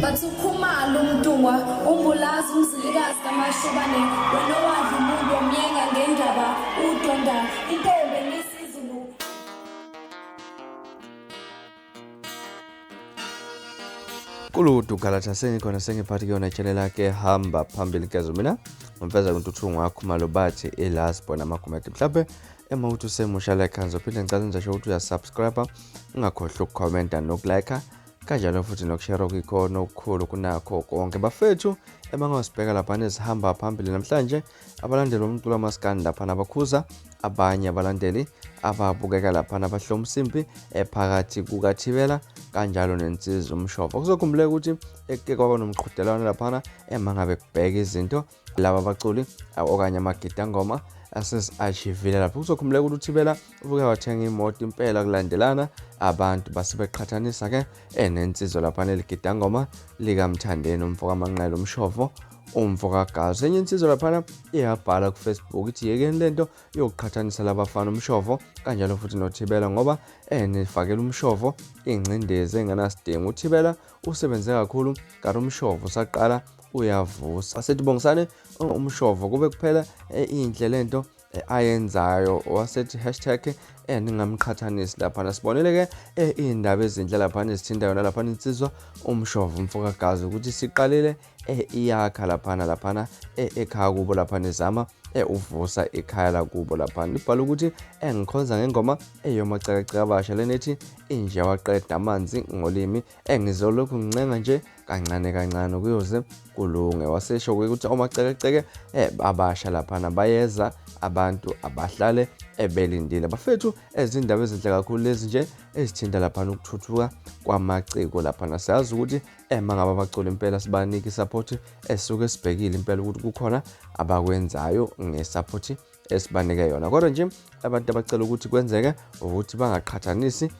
bathi ukhumalo umdungwa umbulazi umzilikazi kamashobane wena wadla umuntu wamyenga ngendaba udonda intombi ngesizulu. Kuludu galatha sengikhona sengiphathi kuyona channel yakhe hamba phambili kezo mina umfeza kuntuthu ngakhumalo bathi elasbo namakomenti mhlawumbe emawuthi usemusha like ngizophinde ngicela nje ukuthi uyasubscribe ungakhohlwa ukucomment nokulike kanjalo futhi nokushare okukhona okukhulu kunakho konke bafethu emangasibheka lapha nesihamba phambili namhlanje abalandeli bomculo wamaskandi lapha nabakhuza abanye abalandeli ababukeka lapha nabahlomsimpi ephakathi kukaThibela kanjalo nensizwa uMshovo kuzokhumbula ukuthi eke kwaba nomqhudelwano lapha emangabe kubheka izinto laba abaculi okanye amagida ngoma asesiarchivile lapho kuzokhumbula ukuthi uThibela ubuke wathenga imoto impela kulandelana abantu basebeqhathanisa ke enensizwa lapha neligida ngoma likaMthandeni umfoka amanqele uMshovo umfokagazi enye insizwa lapha iyabhala ku Facebook ithi yekeni lento yokuqhathanisa labafana uMshovo kanjalo futhi noThibela ngoba enifakelwa uMshovo igcindezi engenasidingo uThibela usebenze kakhulu kanti uMshovo saqala uyavusa asethi bongisane uMshovo kube kuphela inhle lento ayenzayo wasethi #ningamqhathanisi lapha sibonile ke indaba ezinhle lapha nezithindayo lapha insizwa uMshovo umfokagazi ukuthi siqalile iyakha lapha ekhaya kubo lapha nezama uvusa ekhaya la kubo lapha libhala ukuthi engikhonza ngengoma eyomacakacaka abasha lenethi inje waqeda amanzi ngolimi engizolokhu ngincenga nje kancane kuyoze kulunge wasesho ukuthi omacakaceke abasha lapha bayeza abantu abahlale ebelindile bafethu ezindaba ezinhle kakhulu lezi nje ezithinta lapha ukuthuthuka kwamaciko lapha siyazi ukuthi mangaba abacula impela sibanika isupport esuke sibhekile impela ukuthi kukhona abakwenzayo ngesupport esibanike yona kodwa nje abantu abacela ukuthi kwenzeke ukuthi bangaqhathanisi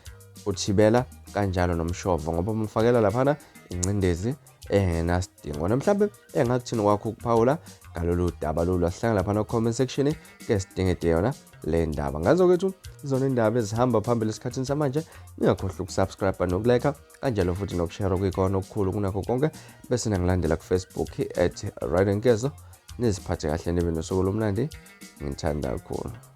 uThibela kanjalo noMshovo ngoba umfakela lapha igcindezi engenasidingo namhlanje engathini kwakho ukuphawula ngalolu daba lolu asihlanga lapha no comment section ke sidingete yona le ndaba ngazo kwethu izona indaba ezihamba phambili esikhathini samanje ningakhohlwa ukusubscribe nokulike kanjalo futhi nokushare okukhona okukhulu kunakho konke bese nangilandela ku Facebook @ridenkezo niziphathe kahle nibe nosuku lomnandi ngithanda kakhulu.